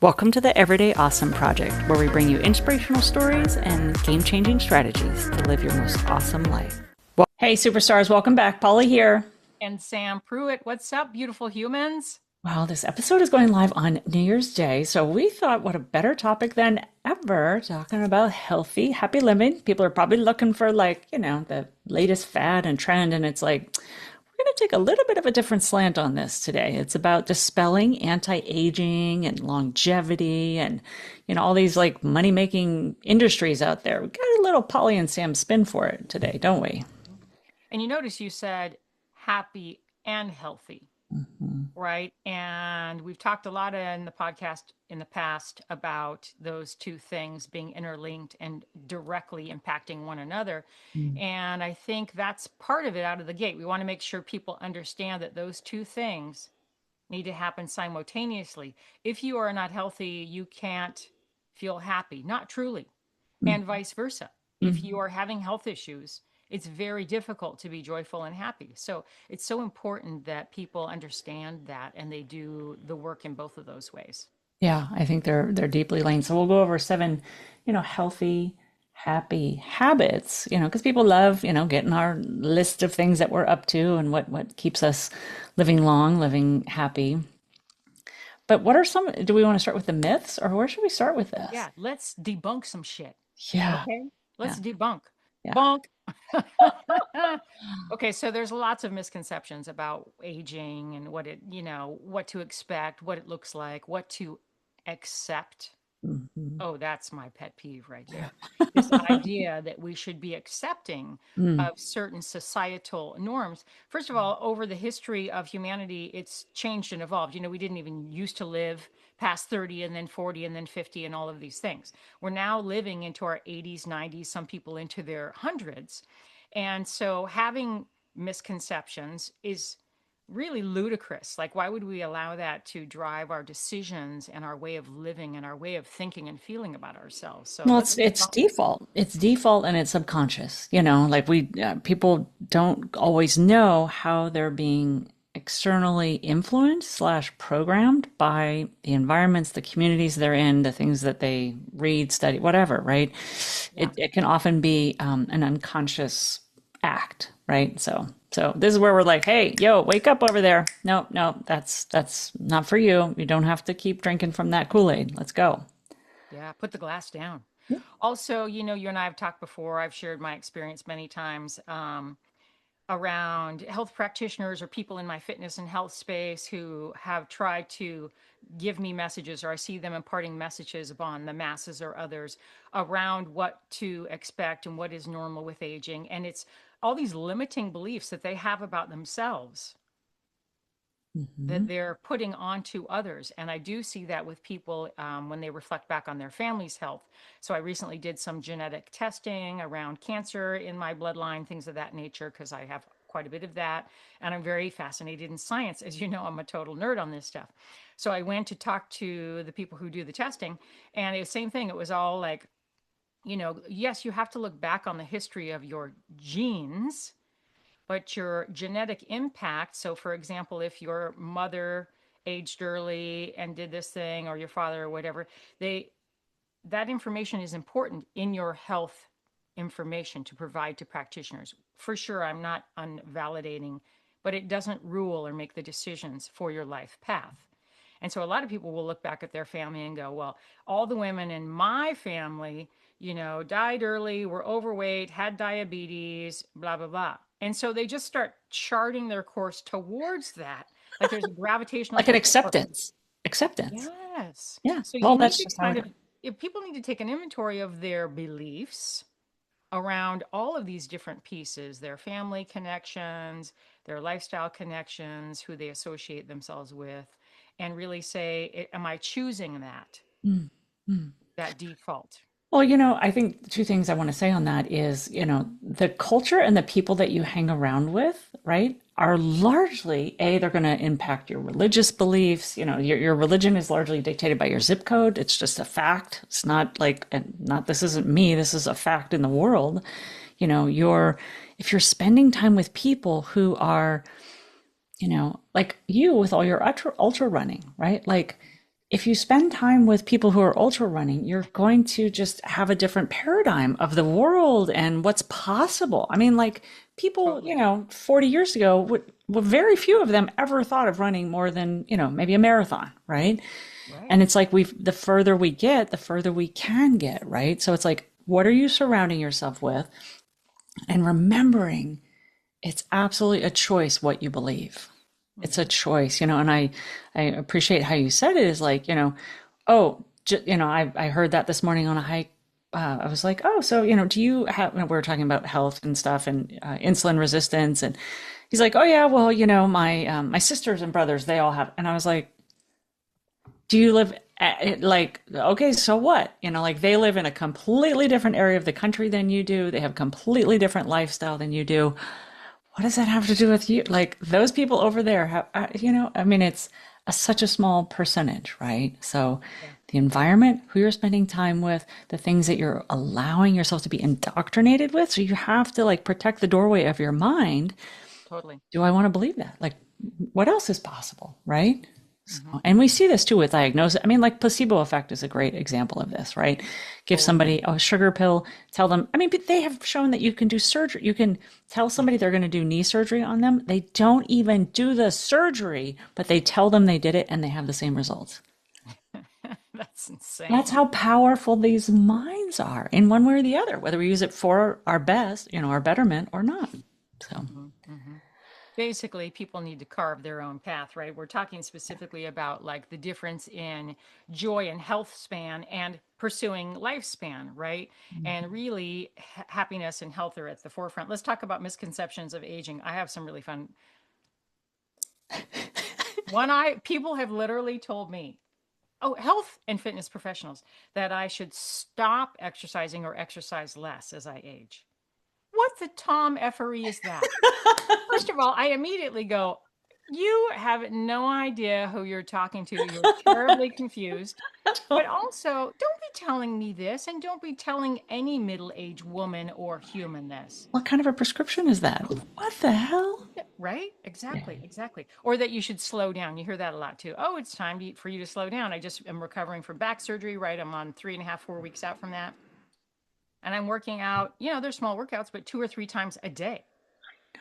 Welcome to the Everyday Awesome Project, where we bring you inspirational stories and game-changing strategies to live your most awesome life. Well, hey, superstars, welcome back. Polly here. And Sam Pruitt, what's up, beautiful humans? Well, this episode is going live on New Year's Day, so we thought what a better topic than ever talking about healthy, happy living. People are probably looking for the latest fad and trend, and it's like we're going to take a little bit of a different slant on this today. It's about dispelling anti-aging and longevity and all these like money-making industries out there. We got a little Polly and Sam spin for it today, don't we? And you notice you said happy and healthy, Mhm. right? And we've talked a lot in the podcast in the past about those two things being interlinked and directly impacting one another. And I think that's part of it out of the gate. We want to make sure people understand that those two things need to happen simultaneously. If you are not healthy, you can't feel happy, not truly, and vice versa. If Mhm. you are having health issues, it's very difficult to be joyful and happy. So it's so important that people understand that and they do the work in both of those ways. Yeah, I think they're deeply linked. So we'll go over seven, healthy, happy habits, because people love, getting our list of things that we're up to and what keeps us living long, living happy. But what are some, do we want to start with the myths or where should we start with this? Yeah, let's debunk some shit. Yeah, Okay? yeah, Let's debunk. yeah. Bonk. Okay, so there's lots of misconceptions about aging and what to expect, what it looks like, what to accept. Mhm. Oh, that's my pet peeve right there. This idea that we should be accepting Mm, of certain societal norms. First of all, over the history of humanity, it's changed and evolved. We didn't even used to live past 30 and then 40 and then 50 and all of these things. We're now living into our 80s, 90s, some people into their hundreds. And so having misconceptions is really ludicrous. Like, why would we allow that to drive our decisions and our way of living and our way of thinking and feeling about ourselves? So Well, let's it's debunk it. default. It's default and it's subconscious. Like people don't always know how they're being externally influenced slash programmed by the environments, the communities they're in, the things that they read, study, whatever, right? Yeah. It can often be an unconscious act, right? So this is where we're like, hey, yo, wake up over there. No, no, that's not for you. You don't have to keep drinking from that Kool-Aid. Let's go. Yeah. Put the glass down. Yeah. Also, you and I have talked before. I've shared my experience many times around health practitioners or people in my fitness and health space who have tried to give me messages, or I see them imparting messages upon the masses or others around what to expect and what is normal with aging. And it's all these limiting beliefs that they have about themselves that Mhm. they're putting onto others. And I do see that with people when they reflect back on their family's health. So I recently did some genetic testing around cancer in my bloodline, things of that nature, because I have quite a bit of that. And I'm very fascinated in science. As you know, I'm a total nerd on this stuff. So I went to talk to the people who do the testing, and it was the same thing. It was all like, yes, you have to look back on the history of your genes, but your genetic impact. So, for example, if your mother aged early and did this thing, or your father, or whatever, they that information is important in your health information to provide to practitioners. For sure, I'm not unvalidating, but it doesn't rule or make the decisions for your life path. And so a lot of people will look back at their family and go, well, all the women in my family, died early, were overweight, had diabetes, blah, blah, blah. And so they just start charting their course towards that. Like there's a gravitational Like an pull. acceptance. Acceptance. Yes. Yeah. So you Well, need that's to just how kind it of, is. if people need to take an inventory of their beliefs around all of these different pieces, their family connections, their lifestyle connections, who they associate themselves with, and really say, am I choosing Mm, mm. that default? Well, I think two things I want to say on that is, the culture and the people that you hang around with, right, are largely, they're going to impact your religious beliefs. Your religion is largely dictated by your zip code. It's just a fact. It's not like, and not, this isn't me, this is a fact in the world. If you're spending time with people who are, like you with all your ultra running, right? Like if you spend time with people who are ultra running, you're going to just have a different paradigm of the world and what's possible. I mean, like people, Totally. 40 years ago, very few of them ever thought of running more than, maybe a marathon, right? Right. And it's like the further we get, the further we can get, right? So it's like, what are you surrounding yourself with? And remembering it's absolutely a choice what you believe. It's a Hmm. choice, and I appreciate how you said it is like, oh, I heard that this morning on a hike. I was like, oh, so, do you have, we were talking about health and stuff and insulin resistance. And he's like, oh, yeah, well, my sisters and brothers, they all have. And I was like, do you live like, okay, so what? Like they live in a completely different area of the country than you do. They have completely different lifestyle than you do. What does that have to do with you? Like those people over there have, I mean, it's such a small percentage, right? So Yeah, the environment, who you're spending time with, the things that you're allowing yourself to be indoctrinated with. So you have to like protect the doorway of your mind. totally. Do I want to believe that? Like, what else is possible, right? Hmm. So, and we see this too with diagnosis. I mean, like placebo effect is a great example of this, right? Give Totally. somebody a sugar pill, tell them, I mean, but they have shown that you can do surgery. You can tell somebody they're going to do knee surgery on them. They don't even do the surgery, but they tell them they did it and they have the same results. That's That's insane. how powerful these minds are in one way or the other, whether we use it for our best, our betterment or not. So, Hmm. Hmm. Basically, people need to carve their own path, right? We're talking specifically about like the difference in joy and health span and pursuing lifespan, right? And really, happiness and health are at the forefront. Let's talk about misconceptions of aging. I have some really fun. People have literally told me, oh, health and fitness professionals, that I should stop exercising or exercise less as I age. What the Tom effery is that? First of all, I immediately go, you have no idea who you're talking to. You're terribly confused. But also, don't be telling me this, and don't be telling any middle aged woman or human this. what kind of a prescription is that? What the hell? Yeah, right? Yeah. Exactly, exactly. Or that you should slow down. You hear that a lot too. Oh, it's time for you to slow down. I just am recovering from back surgery, right? I'm on 3.5, 4 weeks out from that. And I'm working out, they're small workouts, but 2 or 3 times a day.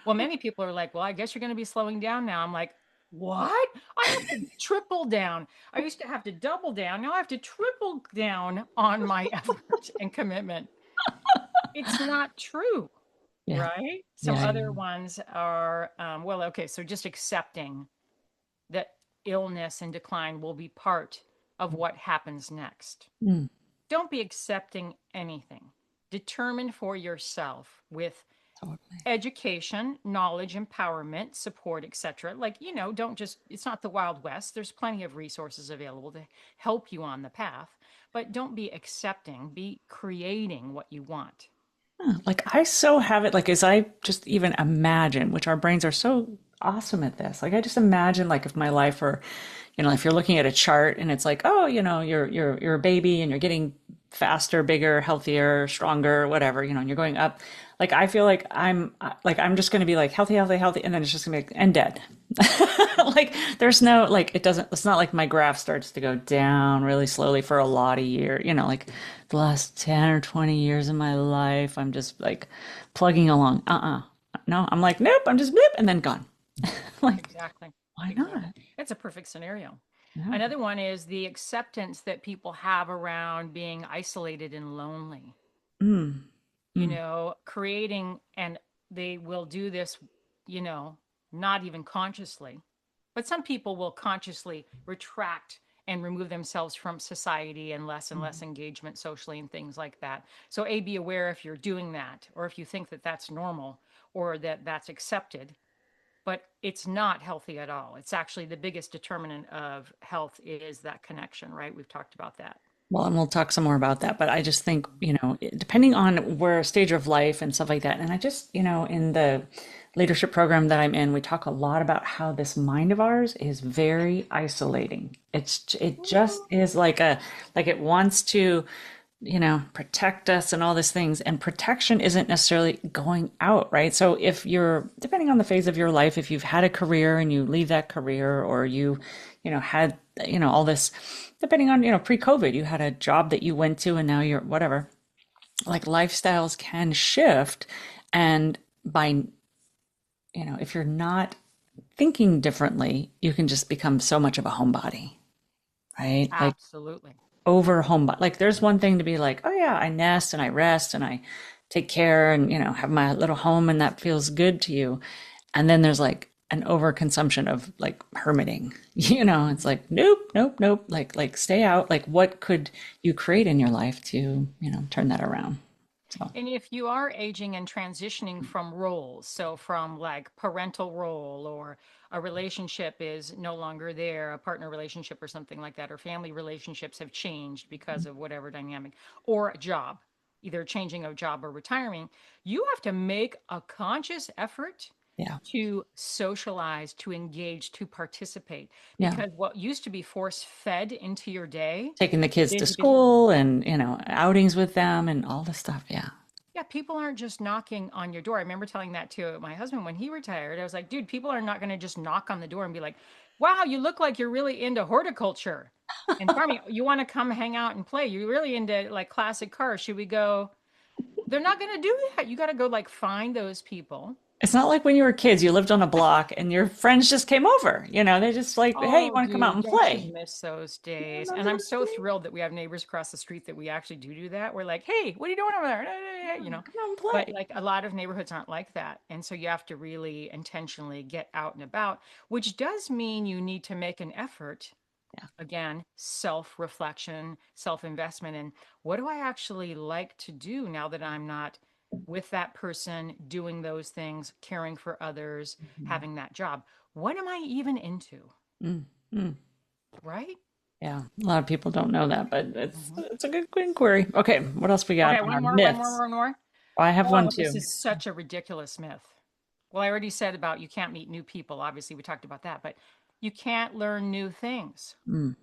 Well, many people are like, well, I guess you're going to be slowing down now. I'm like, what? I have to triple down. I used to have to double down. Now I have to triple down on my effort and commitment. It's not true, Yeah. right? Some Yeah. other ones are, well, okay, so just accepting that illness and decline will be part of what happens next. Mm, Don't be accepting anything. Determine for yourself with totally. education, knowledge, empowerment, support, etc. Like, don't just, it's not the Wild West. There's plenty of resources available to help you on the path, but don't be accepting, be creating what you want. Huh, like I so have it like as I just even imagine, which our brains are so awesome at this. Like I just imagine like if my life were, if you're looking at a chart and it's like, oh, you're a baby and you're getting faster, bigger, healthier, stronger, whatever, and you're going up. Like I feel like I'm just going to be like healthy, healthy, healthy, and then it's just going to be and dead. Like there's no like it's not like my graph starts to go down really slowly for a lot of years, like the last 10 or 20 years of my life I'm just like plugging along. No, I'm like nope, I'm just blip and then gone. Like Exactly. why not? Exactly. It's a perfect scenario. Yeah. Another one is the acceptance that people have around being isolated and lonely. Mm, mm. Creating, and they will do this, you know, not even consciously, but some people will consciously retract and remove themselves from society and less engagement socially and things like that. So, A, be aware if you're doing that or if you think that that's normal or that that's accepted, but it's not healthy at all. It's actually the biggest determinant of health is that connection, right? We've talked about that. Well, and we'll talk some more about that, but I just think, depending on where stage of life and stuff like that, and I just, in the leadership program that I'm in, we talk a lot about how this mind of ours is very isolating. It just is like it wants to, protect us and all these things. And protection isn't necessarily going out, right? So if you're, depending on the phase of your life, if you've had a career and you leave that career or you had, all this depending on, pre-COVID, you had a job that you went to and now you're whatever. Like lifestyles can shift. And by, if you're not thinking differently, you can just become so much of a homebody, right? Like Absolutely. over homebody. Like there's one thing to be like, oh yeah, I nest and I rest and I take care and, have my little home and that feels good to you. And then there's like an overconsumption of like hermiting. It's like, nope, nope, nope. Like stay out. Like what could you create in your life to, turn that around? So And if you are aging and transitioning from roles, so from like parental role or a relationship is no longer there, a partner relationship or something like that, or family relationships have changed because of whatever dynamic, or a job, either changing of job or retiring, you have to make a conscious effort yeah. to socialize, to engage, to participate. Yeah. Because what used to be force fed into your day Taking the kids to is school and, outings with them and all this stuff. Yeah. yeah, people aren't just knocking on your door. I remember telling that to my husband when he retired. I was like, dude, people are not going to just knock on the door and be like, wow, you look like you're really into horticulture and farming. You want to come hang out and play. You're really into like classic cars. Should we go? They're not going to do that. You got to go like find those people. It's not like when you were kids, you lived on a block and your friends just came over. They just like, hey, you Oh, want to come out dude, and don't you play? miss those Yeah, days? those And are I'm the so days. thrilled that we have neighbors across the street that we actually do that. We're like, hey, what are you doing over there? Yeah, You know, come out and but play. like a lot of neighborhoods aren't like that. And so you have to really intentionally get out and about, which does mean you need to make an effort. Yeah. Again, self reflection, self investment. And what do I actually like to do now that I'm not with that person doing those things, caring for others, Mhm. having that job? What am I even into? Mm, mm. Right? Yeah, a lot of people don't know that, but it's Mhm. it's a good inquiry. Okay, what else we got Okay, on our one more, myths? one more. I have one Oh, this too. is such a ridiculous myth. Well, I already said about you can't meet new people. Obviously, we talked about that, but you can't learn new things. Mm.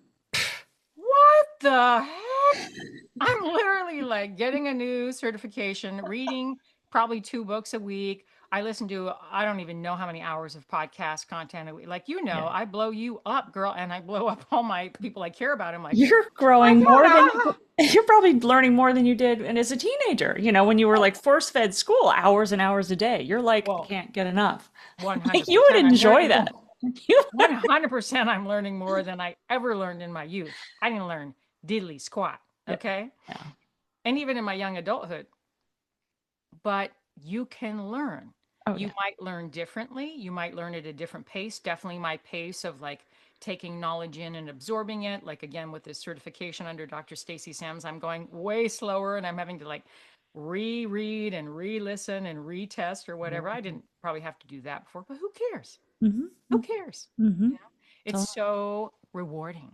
What the heck? I'm literally like getting a new certification, reading probably 2 books a week. I listen to, I don't even know how many hours of podcast content a week. Like, Yeah. I blow you up, girl, and I blow up all my people I care about. I'm like, You're I growing more than gotta. you're probably learning more than you did and as a teenager, when you were like force-fed school hours and hours a day. You're like, I Well, can't get enough. Like you would 100%. I'm enjoy learning that. You 100%. I'm learning more than I ever learned in my youth. I didn't learn diddly squat. yeah, Okay. yeah. And even in my young adulthood, but you can learn. Oh You yeah. might learn differently. You might learn at a different pace. Definitely my pace of like taking knowledge in and absorbing it. Like again, with this certification under Dr. Stacy Sams, I'm going way slower and I'm having to like reread and re-listen and retest or whatever. I didn't probably have to do that before, but who cares? Who Mm-hmm. cares? Mm-hmm. You know, it's So so rewarding.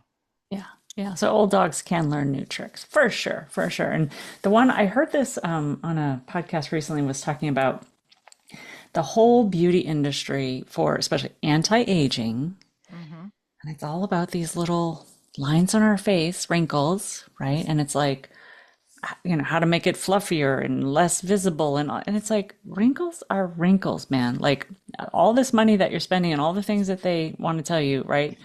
yeah, yeah. So old dogs can learn new tricks for sure, for sure. And the one I heard this on a podcast recently was talking about the whole beauty industry for especially anti-aging, Hmm. and it's all about these little lines on our face, wrinkles, right? And it's like how to make it fluffier and less visible and it's like wrinkles are wrinkles, man. Like all this money that you're spending and all the things that they want to tell you, right?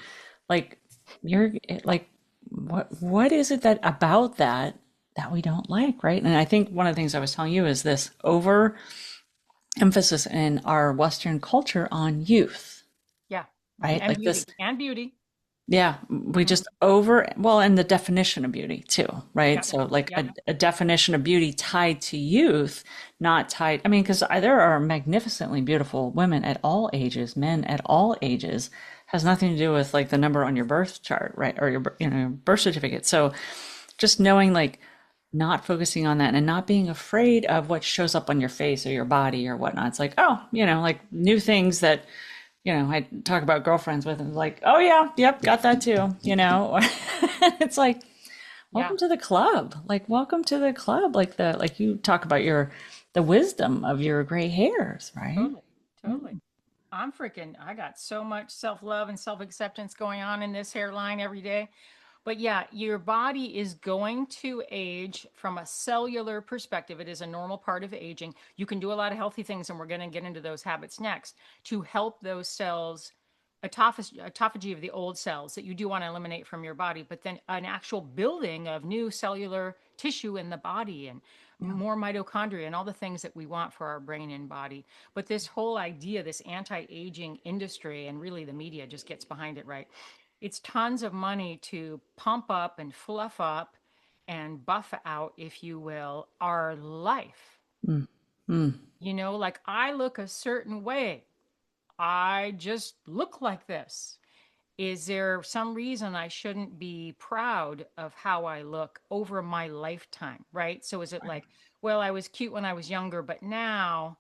Like you're like what is it that about that we don't like, right? And I think one of the things I was telling you is this over emphasis in our Western culture on youth, Yeah. Hmm. right? And Like this, beauty and beauty. yeah, we Hmm. just over, well, and the definition of beauty too, right? Yep. So, like Yep. a definition of beauty tied to youth, not tied, I mean, because there are magnificently beautiful women at all ages, men at all ages, has nothing to do with like the number on your birth chart, right? Or your, birth certificate. So, just knowing like not focusing on that and not being afraid of what shows up on your face or your body or whatnot. It's like, oh, like new things that, I talk about girlfriends with and like, oh yeah, yep, got that too, It's like, Yeah. welcome to the club. Like, welcome to the club. Like you talk about the wisdom of your gray hairs, right? Totally. Totally. I got so much self love and self acceptance going on in this hairline every day. But yeah, your body is going to age from a cellular perspective. It is a normal part of aging. You can do a lot of healthy things, and we're going to get into those habits next to help those cells autophagy of the old cells that you do want to eliminate from your body, but then an actual building of new cellular tissue in the body and Yeah. more mitochondria and all the things that we want for our brain and body. But this whole idea, this anti-aging industry, and really the media just gets behind it, right? It's tons of money to pump up and fluff up and buff out, if you will, our life. Mm. Mm. Like I look a certain way. I just look like this. Is there some reason I shouldn't be proud of how I look over my lifetime, right? So is it Right. like, well, I was cute when I was younger, but now,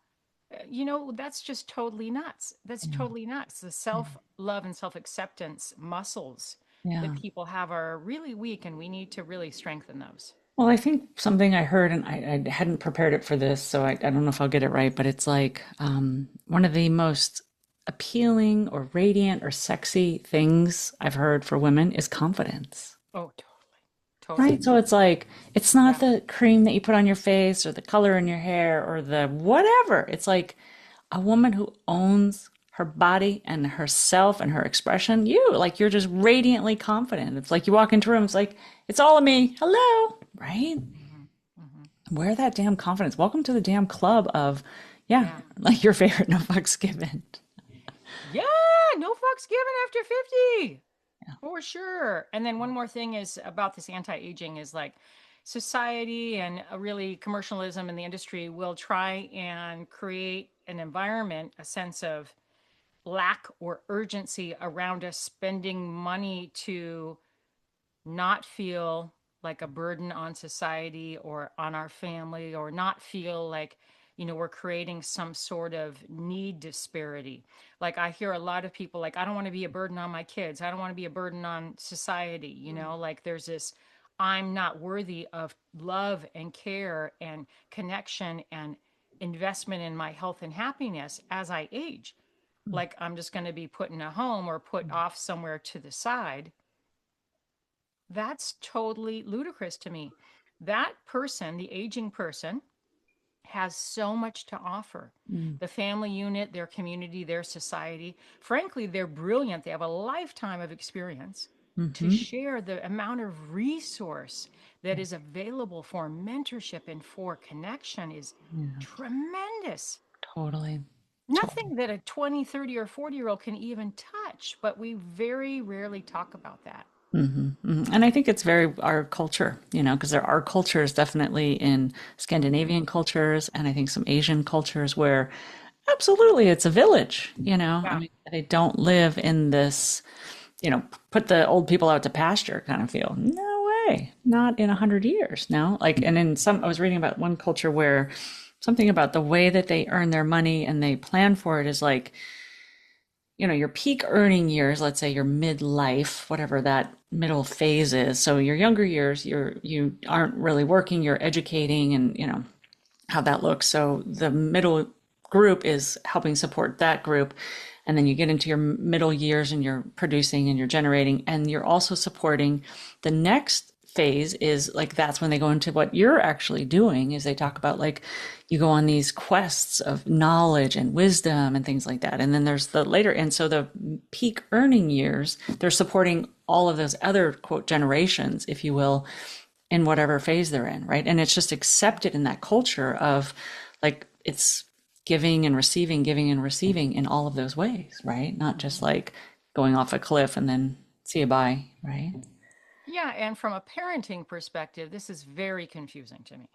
that's just totally nuts. That's Yeah. totally nuts. The Yeah. self love and self acceptance muscles that Yeah. people have are really weak, and we need to really strengthen those. Well, I think something I heard, and I hadn't prepared it for this, so I don't know if I'll get it right, but it's like one of the most appealing or radiant or sexy things I've heard for women is confidence. Oh, totally. Right? Totally. So it's like, it's not Yeah. the cream that you put on your face or the color in your hair or the whatever. It's like a woman who owns her body and herself and her expression. Like, you're just radiantly confident. It's like you walk into a room, it's like, it's all of me. Hello. Right? Hmm. Hmm. Wear that damn confidence. Welcome to the damn club of, yeah, Yeah. like your favorite no fucks given. Yeah. No fucks given after 50. Yeah. For sure. And then one more thing is about this anti-aging is like society and really commercialism in the industry will try and create an environment, a sense of lack or urgency around us spending money to not feel like a burden on society or on our family, or not feel like, we're creating some sort of need disparity. Like I hear a lot of people like, I don't want to be a burden on my kids. I don't want to be a burden on society. Like there's this, I'm not worthy of love and care and connection and investment in my health and happiness as I age. Like I'm just going to be put in a home or put off somewhere to the side. That's totally ludicrous to me. That person, the aging person, has so much to offer. Mm. The family unit, their community, their society. Frankly, they're brilliant. They have a lifetime of experience. To Mm-hmm. share the amount of resource that is available for mentorship and for connection is Yeah, tremendous. totally. Totally. Nothing that a 20, 30, or 40-year-old can even touch, but we very rarely talk about that. Hmm. Hmm. And I think it's very our culture, because there are cultures definitely in Scandinavian cultures and I think some Asian cultures where absolutely it's a village. I Yeah. mean, they don't live in this, put the old people out to pasture kind of feel. No way. Not in 100 years. No. Like, and in some, I was reading about one culture where something about the way that they earn their money and they plan for it is like, your peak earning years, let's say your midlife, whatever that middle phase is. So your younger years, you aren't really working, you're educating and how that looks. So the middle group is helping support that group. And then you get into your middle years and you're producing and you're generating and you're also supporting the next phase is like that's when they go into what you're actually doing is they talk about like you go on these quests of knowledge and wisdom and things like that and then there's the later and so the peak earning years they're supporting all of those other quote generations if you will in whatever phase they're in, right? And it's just accepted in that culture of like it's giving and receiving in all of those ways, right? Not just Mhm. like going off a cliff and then see you bye, right? Yeah, and from a parenting perspective, this is very confusing to me.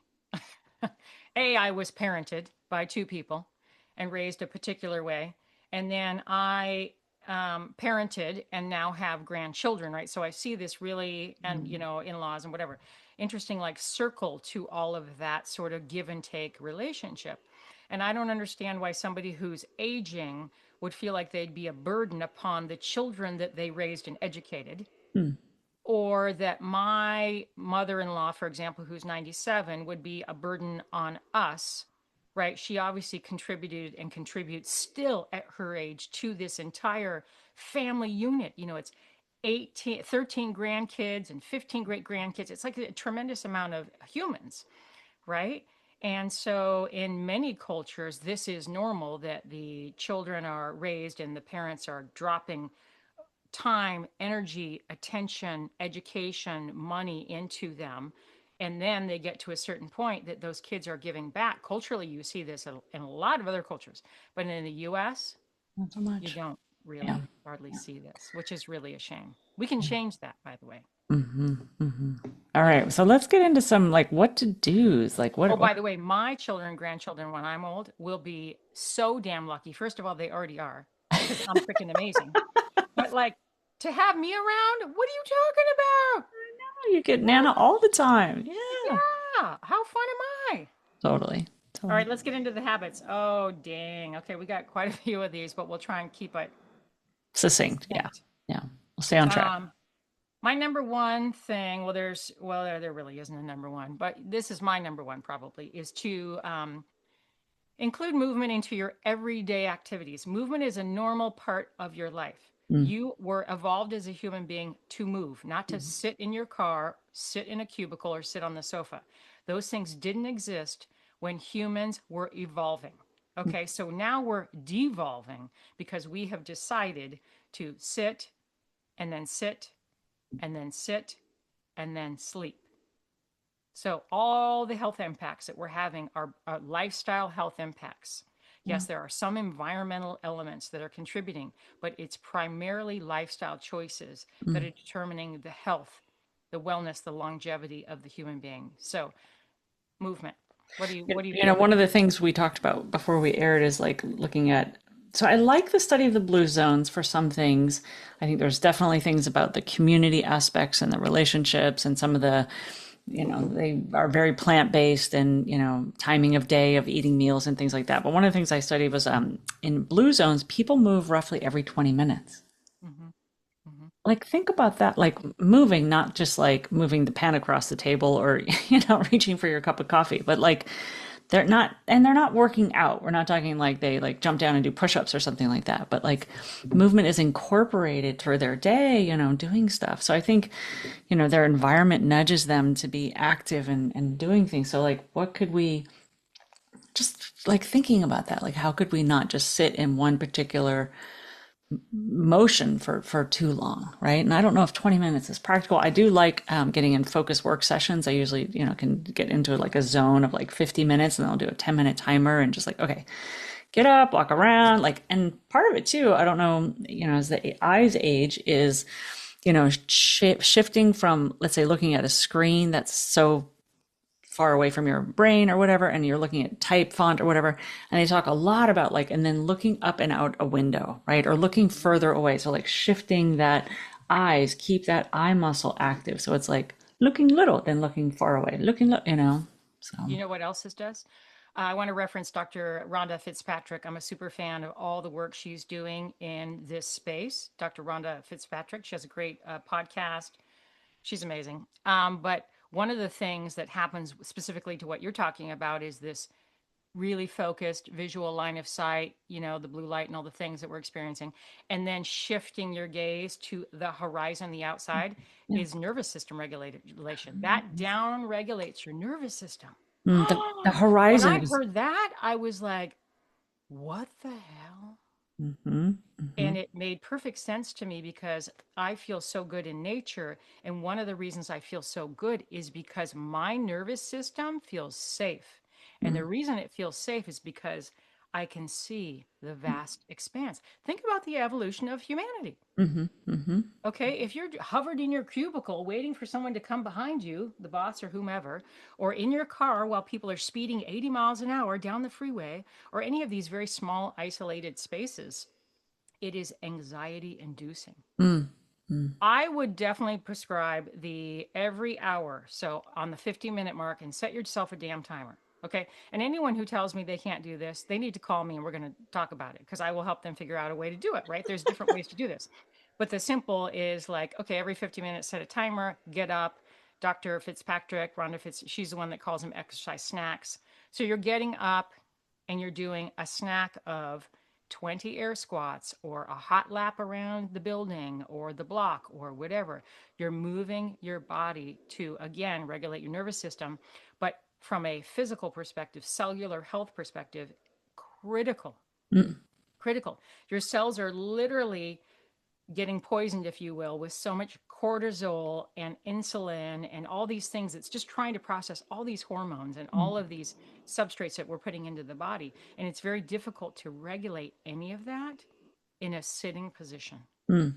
I was parented by two people and raised a particular way. And then I parented and now have grandchildren, right? So I see this really, and, in laws and whatever, interesting, like circle to all of that sort of give and take relationship. And I don't understand why somebody who's aging would feel like they'd be a burden upon the children that they raised and educated, Hmm. or that my mother-in-law, for example, who's 97, would be a burden on us, right? She obviously contributed and contributes still at her age to this entire family unit. It's 13 grandkids and 15 great grandkids. It's like a tremendous amount of humans, right? And so, in many cultures, this is normal that the children are raised and the parents are dropping time, energy, attention, education, money into them. And then they get to a certain point that those kids are giving back. Culturally, you see this in a lot of other cultures. But in the US, Not so you much. don't Yeah. really hardly see this, which is really a shame. We can change that, by the way. Hmm. Hmm. All Yeah. right. So let's get into some like what to do's. Like Oh, what by the way, my children and grandchildren, when I'm old, will be so damn lucky. First of all, they already are because I'm freaking amazing. But like to have me around, what are you talking about? you get Nana What? all the time. Yeah. Yeah. How fun am I? Totally. All Totally. right, let's get into the habits. Oh, dang. Okay, we got quite a few of these, but we'll try and keep it Succinct. Yeah. succinct. Yeah. We'll stay on track. Um, my number one thing, there really isn't a number one, but this is my number one probably, is to include movement into your everyday activities. Movement is a normal part of your life. Mm. You were evolved as a human being to move, not to sit in your car, sit in a cubicle, or sit on the sofa. Those things didn't exist when humans were evolving. Okay, so now we're devolving because we have decided to sit and then sit and then sit and then sleep. So, all the health impacts that we're having are lifestyle health impacts. Yeah. Yes, there are some environmental elements that are contributing, but it's primarily lifestyle choices that Mm. are determining the health, the wellness, the longevity of the human being. So, movement. What do you think? One of the things we talked about before we aired is like looking at. So I like the study of the blue zones for some things. I think there's definitely things about the community aspects and the relationships and some of the, they are very plant-based and, timing of day of eating meals and things like that. But one of the things I studied was in blue zones, people move roughly every 20 minutes. Hmm. Hmm. Like think about that, like moving, not just like moving the pen across the table or, reaching for your cup of coffee, but like they're not working out. We're not talking like they like jump down and do push-ups or something like that, but like movement is incorporated through their day, doing stuff. So I think, their environment nudges them to be active and doing things. So like what could we just like thinking about that? Like how could we not just sit in one particular motion for too long, right? And I don't know if 20 minutes is practical. I do like getting in focus work sessions. I usually, can get into like a zone of like 50 minutes and then I'll do a 10-minute timer and just like, okay, get up, walk around. Like, and part of it too, I don't know, as the eyes age is, shifting from, let's say, looking at a screen that's so far away from your brain or whatever, and you're looking at type font or whatever. And they talk a lot about like, and then looking up and out a window, right? Or looking further away. So like shifting that eyes, keep that eye muscle active. So it's like looking little, then looking far away, so. You know what else this does? I want to reference Dr. Rhonda Fitzpatrick. I'm a super fan of all the work she's doing in this space. Dr. Rhonda Fitzpatrick, she has a great podcast. She's amazing. But one of the things that happens specifically to what you're talking about is this really focused visual line of sight, the blue light and all the things that we're experiencing, and then shifting your gaze to the horizon, the outside, Yeah. is nervous system regulation. That down regulates your nervous system. The When horizon I is. heard that, I was like, what the hell? Hmm. Hmm. And it made perfect sense to me because I feel so good in nature. And one of the reasons I feel so good is because my nervous system feels safe. And the reason it feels safe is because I can see the vast expanse. Think about the evolution of humanity. Hmm. Hmm. Okay, if you're hovered in your cubicle waiting for someone to come behind you, the boss or whomever, or in your car while people are speeding 80 miles an hour down the freeway, or any of these very small, isolated spaces, it is anxiety inducing. Mm. I would definitely prescribe the every hour. So on the 50-minute mark and set yourself a damn timer. Okay. And anyone who tells me they can't do this, they need to call me and we're going to talk about it because I will help them figure out a way to do it, right? There's different ways to do this. But the simple is like, okay, every 50 minutes, set a timer, get up. Dr. Fitzpatrick, Rhonda Fitz, she's the one that calls them exercise snacks. So you're getting up and you're doing a snack of 20 air squats or a hot lap around the building or the block or whatever. You're moving your body to, again, regulate your nervous system. But from a physical perspective, cellular health perspective, critical, Mm, critical. Your cells are literally getting poisoned, if you will, with so much cortisol and insulin and all these things. It's just trying to process all these hormones and all mm, of these substrates that we're putting into the body. And it's very difficult to regulate any of that in a sitting position. mm.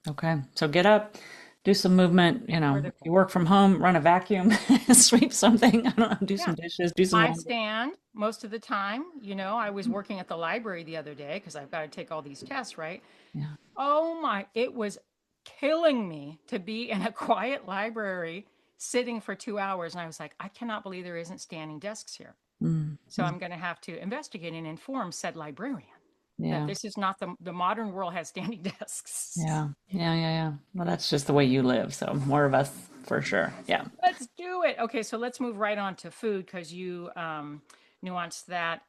Okay. So get up, do some movement, if you Critical. work from home, run a vacuum, sweep something, I don't know, do some Yeah. dishes, do some I laundry. stand most of the time. I was working at the library the other day because I've got to take all these tests, right? Yeah. Oh my, it was killing me to be in a quiet library sitting for 2 hours. And I was like, I cannot believe there isn't standing desks here. Mm, So mm. I'm going to have to investigate and inform said librarian that Yeah. this is not the modern world has standing desks. Yeah. Yeah. Yeah. Yeah. Well, that's just the way you live. So more of us for sure. Yeah. Let's do it. Okay, so let's move right on to food because you nuanced that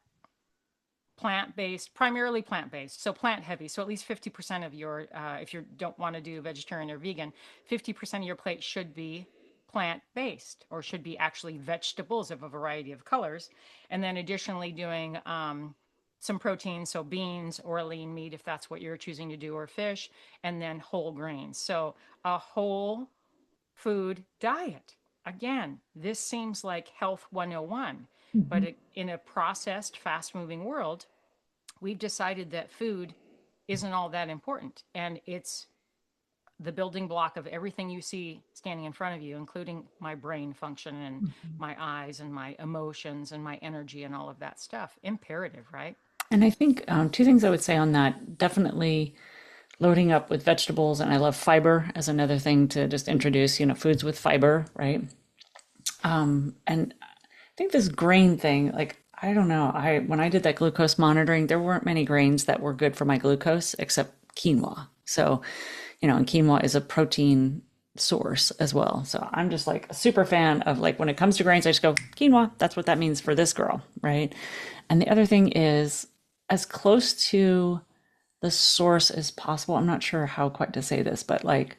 plant-based, primarily plant-based, so plant heavy. So at least 50% of your, if you don't want to do vegetarian or vegan, 50% of your plate should be plant-based or should be actually vegetables of a variety of colors. And then additionally doing some protein, so beans or a lean meat if that's what you're choosing to do, or fish, and then whole grains. So a whole food diet. Again, this seems like health 101, but Mhm. in a processed, fast moving world, we've decided that food isn't all that important. And it's the building block of everything you see standing in front of you, including my brain function and Mhm. my eyes and my emotions and my energy and all of that stuff. Imperative, right? And I think two things I would say on that, definitely loading up with vegetables. And I love fiber as another thing to just introduce, foods with fiber, right? And I think this grain thing, like, I don't know. When I did that glucose monitoring, there weren't many grains that were good for my glucose except quinoa. So, and quinoa is a protein source as well. So I'm just like a super fan of, like, when it comes to grains, I just go quinoa. That's what that means for this girl, right? And the other thing is as close to the source as possible. I'm not sure how quite to say this, but like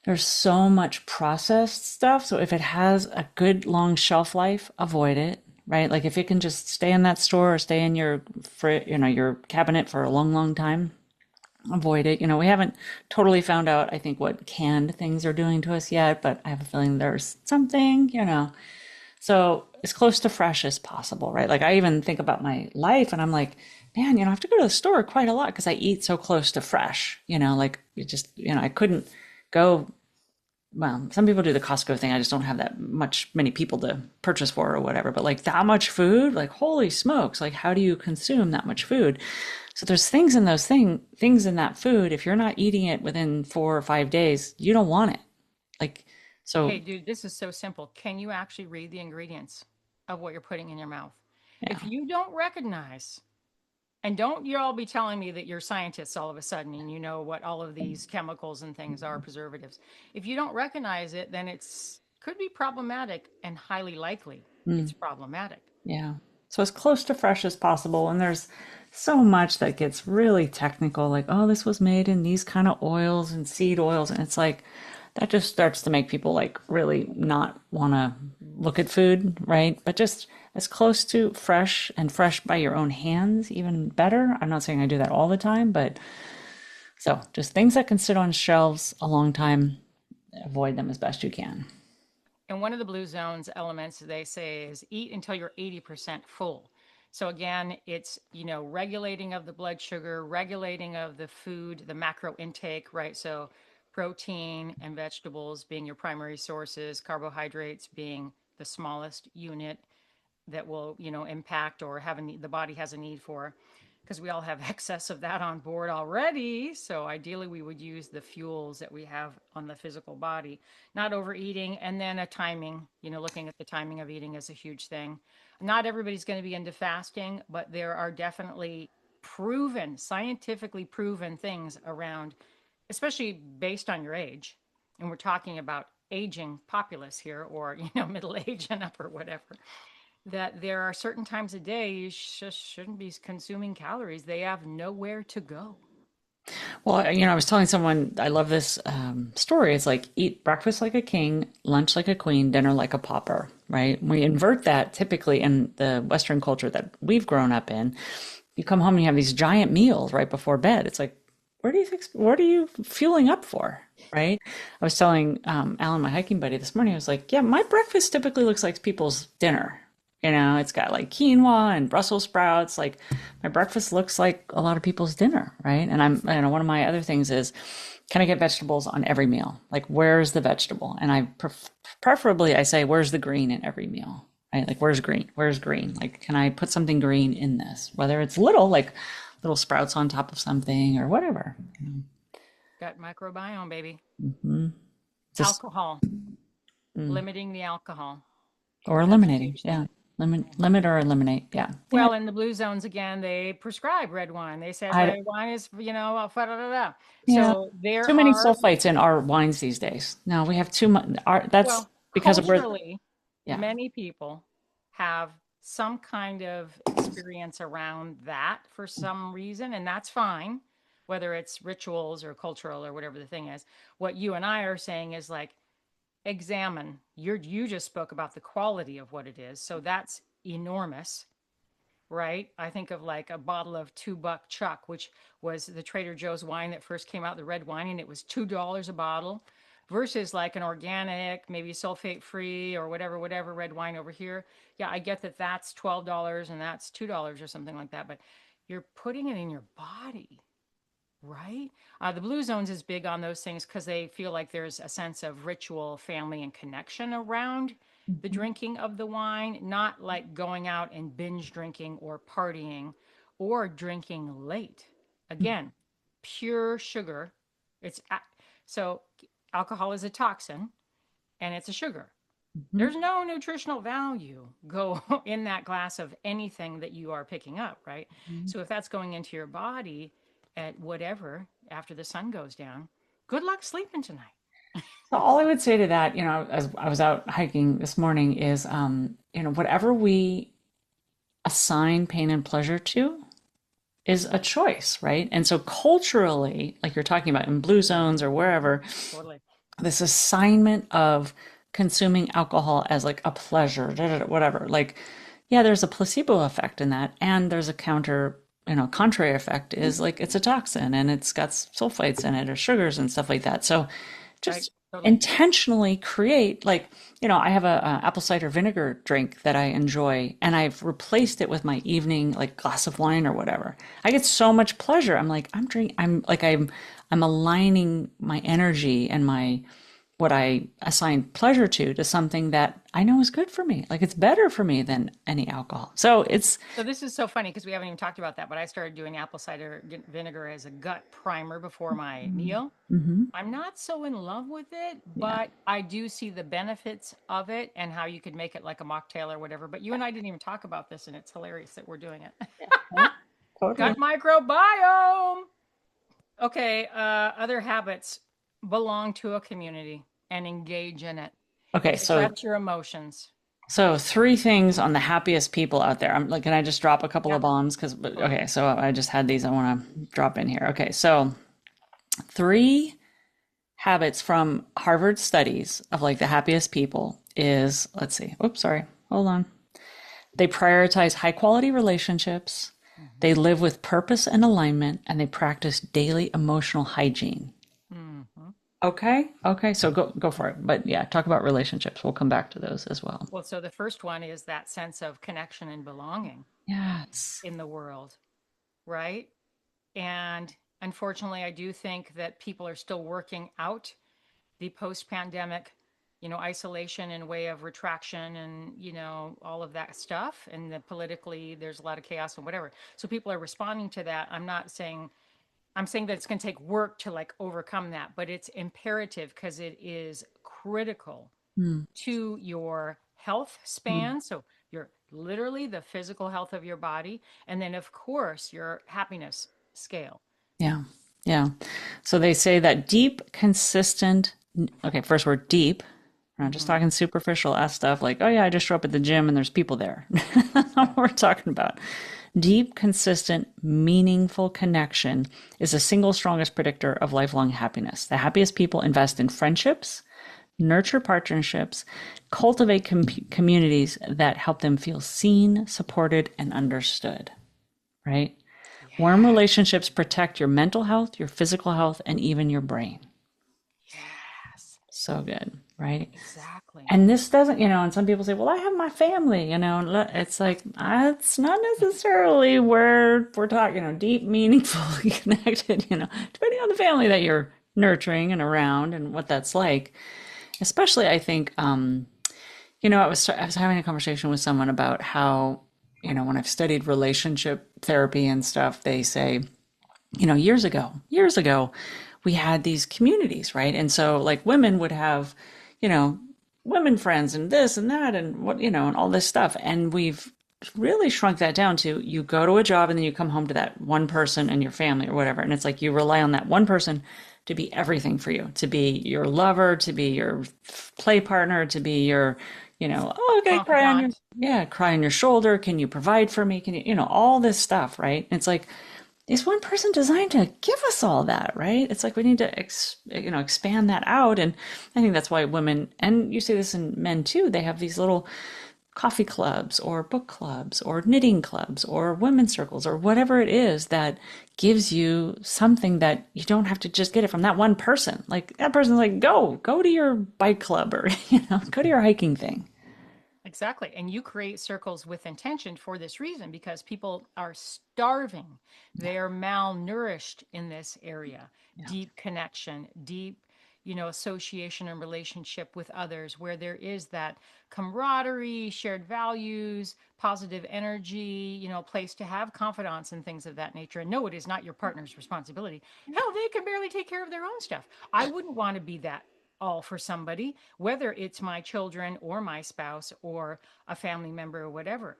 there's so much processed stuff. So if it has a good long shelf life, avoid it, right? Like if it can just stay in that store or stay in your cabinet for a long, long time, avoid it. We haven't totally found out, I think, what canned things are doing to us yet, but I have a feeling there's something. So as close to fresh as possible, right? Like I even think about my life and I'm like, man, I have to go to the store quite a lot because I eat so close to fresh, like it just, I couldn't go. Well, some people do the Costco thing. I just don't have many people to purchase for or whatever. But like that much food, like holy smokes, like how do you consume that much food? So there's things in things in that food. If you're not eating it within 4 or 5 days, you don't want it. Like Hey, so, dude, this is so simple. Can you actually read the ingredients of what you're putting in your mouth? If yeah. you don't recognize, and don't you all be telling me that you're scientists all of a sudden and you know what all of these chemicals and things are, preservatives. If you don't recognize it, then it's could be problematic and highly likely it's Mm. problematic. Yeah. So as close to fresh as possible. And there's so much that gets really technical, like, oh, this was made in these kind of oils and seed oils. And it's like, that just starts to make people like really not want to look at food, right? But just as close to fresh and fresh by your own hands, even better. I'm not saying I do that all the time, but so just things that can sit on shelves a long time, avoid them as best you can. And one of the blue zones elements they say is eat until you're 80% full. So again, it's, regulating of the blood sugar, regulating of the food, the macro intake, right? So protein and vegetables being your primary sources, carbohydrates being the smallest unit that will, impact or have the body has a need for, because we all have excess of that on board already. So ideally, we would use the fuels that we have on the physical body, not overeating, and then a timing. Looking at the timing of eating is a huge thing. Not everybody's going to be into fasting, but there are definitely scientifically proven things around, especially based on your age. And we're talking about aging populace here, or middle age and up or whatever, that there are certain times a day you just shouldn't be consuming calories. They have nowhere to go. Well, I was telling someone I love this story. It's like eat breakfast like a king, lunch like a queen, dinner like a pauper, right? We invert that typically in the Western culture that we've grown up in. You come home and you have these giant meals right before bed. It's like, what are you fueling up for? Right? I was telling Alan, my hiking buddy, this morning, I was like, yeah, my breakfast typically looks like people's dinner. It's got like quinoa and Brussels sprouts. Like my breakfast looks like a lot of people's dinner, right? And one of my other things is, can I get vegetables on every meal? Like, where's the vegetable? And preferably I say, where's the green in every meal? Right? Like, where's green? Where's green? Like, can I put something green in this? Whether it's little, like little sprouts on top of something or whatever. Gut microbiome, baby. Mhm. Just Alcohol, mm. limiting the alcohol. Or That's a eliminating. huge Yeah. thing. Mhm. Limit or eliminate. Yeah. Yeah. Well, in the blue zones again, they prescribe red wine. They said I red wine is, da, da, da, da. Yeah. So there Too many are, sulfites in our wines these days. No, we have too much. That's well, because of where, culturally, yeah. many people have some kind of experience around that for some reason, and that's fine, whether it's rituals or cultural or whatever the thing is. What you and I are saying is like, examine. You just spoke about the quality of what it is, so that's enormous, right? I think of like a bottle of $2 Chuck, which was the Trader Joe's wine that first came out, the red wine, and it was $2 a bottle, versus like an organic, maybe sulfate free or whatever red wine over here. Yeah, I get that that's $12 and that's $2 or something like that, but you're putting it in your body. Right? The Blue Zones is big on those things because they feel like there's a sense of ritual, family, and connection around the Mhm. drinking of the wine, not like going out and binge drinking or partying or drinking late. Again, pure sugar. It's so alcohol is a toxin and it's a sugar. Mhm. There's no nutritional value go in that glass of anything that you are picking up, right? Mhm. So if that's going into your body at whatever after the sun goes down, good luck sleeping tonight. So all I would say to that, as I was out hiking this morning is, whatever we assign pain and pleasure to is a choice, right? And so culturally, like you're talking about in blue zones or wherever, Totally. this assignment of consuming alcohol as like a pleasure, whatever. Like, yeah, there's a placebo effect in that, and there's a contrary effect is like it's a toxin and it's got sulfites in it or sugars and stuff like that. So Right. just Totally. intentionally create like, I have a apple cider vinegar drink that I enjoy and I've replaced it with my evening like glass of wine or whatever. I get so much pleasure. I'm aligning my energy and my what I assign pleasure to something that I know is good for me. Like it's better for me than any alcohol. So it's So this is so funny because we haven't even talked about that, but I started doing apple cider vinegar as a gut primer before my meal. Mhm. I'm not so in love with it, Yeah. but I do see the benefits of it and how you could make it like a mocktail or whatever. But you and I didn't even talk about this, and it's hilarious that we're doing it. Yeah, totally. Gut microbiome. Okay, other habits belong to a community and engage in it. Okay, Address your emotions. so three things on the happiest people out there. I'm like, can I just drop a couple Yeah, of bombs? totally. Okay, so I just had these I want to drop in here. Okay, so three habits from Harvard studies of like the happiest people is, let's see. Oops, sorry. Hold on. They prioritize high quality relationships. Hmm. They live with purpose and alignment, and they practice daily emotional hygiene. Hmm. Okay. Okay. So go for it. But yeah, talk about relationships. We'll come back to those as well. Well, so the first one is that sense of connection and belonging Yes. in the world, right? And unfortunately, I do think that people are still working out the post-pandemic, isolation and way of retraction and, all of that stuff. And the politically, there's a lot of chaos and whatever. So people are responding to that. I'm saying that it's going to take work to like overcome that, but it's imperative because it is critical Mm, to your health mm. span. So your literally the physical health of your body. And then of course your happiness scale. Yeah. Yeah. So they say that deep, consistent, okay, first word deep. We're not just Hmm. talking superficial ass stuff like, oh yeah, I just show up at the gym and there's people there. That's not Yeah. what we're talking about. Deep, consistent, meaningful connection is the single strongest predictor of lifelong happiness. The happiest people invest in friendships, nurture partnerships, cultivate communities that help them feel seen, supported, and understood, right? Warm Yeah. relationships protect your mental health, your physical health, and even your brain. Yes. So good, right? Exactly. And this doesn't, and some people say, well, I have my family, and it's like, it's not necessarily where we're talking, deep, meaningfully connected, depending on the family that you're nurturing and around and what that's like. Especially, I think, I was having a conversation with someone about how, when I've studied relationship therapy and stuff, they say, years ago, we had these communities, right? And so like women would have, you know, women friends and this and that and what, and all this stuff. And we've really shrunk that down to you go to a job and then you come home to that one person and your family or whatever. And it's like you rely on that one person to be everything for you, to be your lover, to be your play partner, to be your, oh, okay, Confidant. cry on your shoulder. Can you provide for me? Can you, all this stuff, right? And it's like, is one person designed to give us all that, right? It's like we need to expand that out. And I think that's why women, and you see this in men too, they have these little coffee clubs or book clubs or knitting clubs or women's circles or whatever it is that gives you something that you don't have to just get it from that one person. Like that person's like, go to your bike club or go to your hiking thing. Exactly. And you create circles with intention for this reason because people are starving. Yeah, They are malnourished in this area. yeah, Deep connection, deep, association and relationship with others where there is that camaraderie, shared values, positive energy, place to have confidants and things of that nature. And no, it is not your partner's responsibility. Hell, they can barely take care of their own stuff. I wouldn't want to be that all for somebody, whether it's my children or my spouse or a family member or whatever.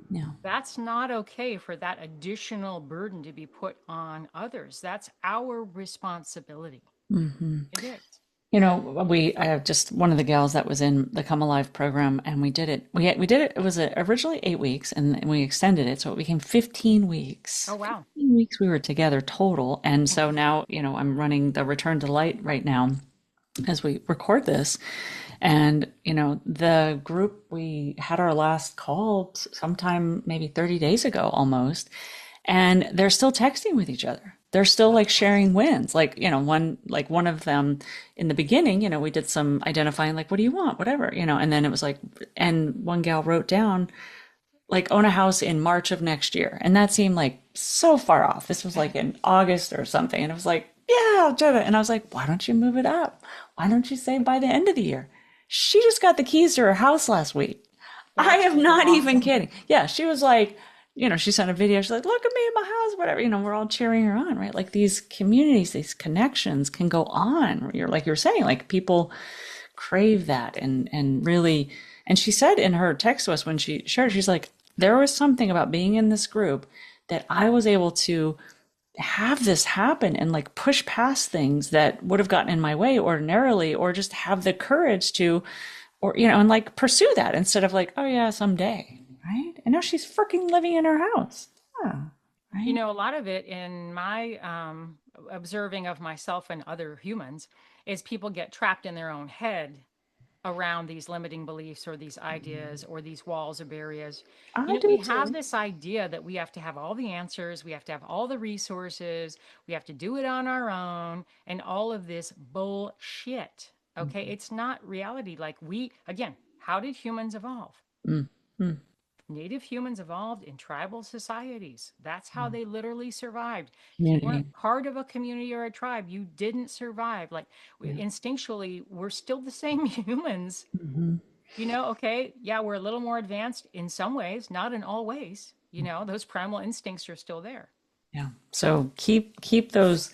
yeah. That's not okay for that additional burden to be put on others. That's our responsibility. It is. I have just one of the gals that was in the Come Alive program, and we did it. We did it. It was originally 8 weeks, and we extended it, so it became 15 weeks. Oh, wow. 15 weeks we were together total, and so Mhm. now I'm running the Return to Light right now as we record this, and the group we had our last call sometime maybe 30 days ago almost, and they're still texting with each other. They're still like sharing wins. Like, one of them in the beginning, we did some identifying, like, what do you want? Whatever, and then it was like, and one gal wrote down, like, own a house in March of next year. And that seemed like so far off. This was like in August or something. And it was like, yeah, I'll do it. And I was like, why don't you move it up? Why don't you say by the end of the year? She just got the keys to her house last week. I That's am freaking not even awesome. kidding. Yeah, she was like, she sent a video. She's like, look at me in my house, whatever. We're all cheering her on, right? Like these communities, these connections can go on. You're saying, like people crave that and really. And she said in her text to us when she shared, she's like, there was something about being in this group that I was able to have this happen and like push past things that would have gotten in my way ordinarily, or just have the courage to, or, and like pursue that instead of like, oh yeah, someday. Right. And now she's freaking living in her house. Yeah. Right. A lot of it in my observing of myself and other humans is people get trapped in their own head around these limiting beliefs or these ideas or these walls or barriers. I We do have too. this idea that we have to have all the answers, we have to have all the resources, we have to do it on our own, and all of this bullshit. Okay, it's not reality. Like again, how did humans evolve? Mm, mm, Native humans evolved in tribal societies. That's how they literally survived. If you community. weren't part of a community or a tribe, you didn't survive. Like Yeah. instinctually, we're still the same humans. Hmm. Okay, yeah, we're a little more advanced in some ways, not in all ways. Those primal instincts are still there. Yeah. So keep those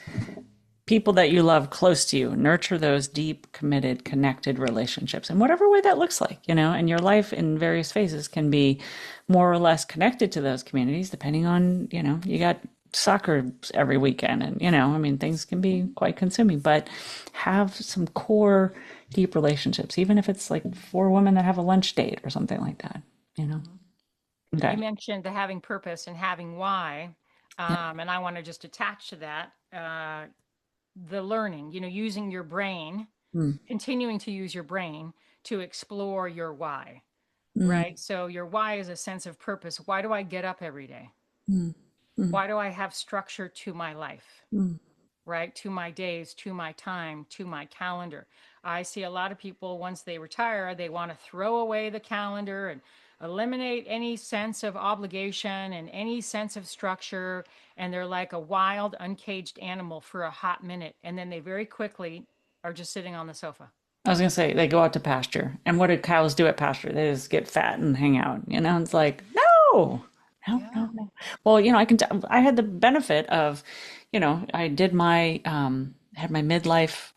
people that you love close to you. Nurture those deep, committed, connected relationships in whatever way that looks like, and your life in various phases can be more or less connected to those communities, depending on, you got soccer every weekend and, I mean, things can be quite consuming, but have some core deep relationships, even if it's like four women that have a lunch date or something like that, you know? Okay. You mentioned the having purpose and having why. Yeah. And I want to just attach to that the learning, using your brain, Mm, continuing to use your brain to explore your why, mm, right? So your why is a sense of purpose. Why do I get up every day? mm, mm, Why do I have structure to my life? mm. Right? To my days, to my time, to my calendar. I see a lot of people, once they retire, they want to throw away the calendar and eliminate any sense of obligation and any sense of structure. And they're like a wild, uncaged animal for a hot minute. And then they very quickly are just sitting on the sofa. I was gonna say they go out to pasture, and what do cows do at pasture? They just get fat and hang out. It's like no, no, Yeah. no, no. Well, I had the benefit of, I did my had my midlife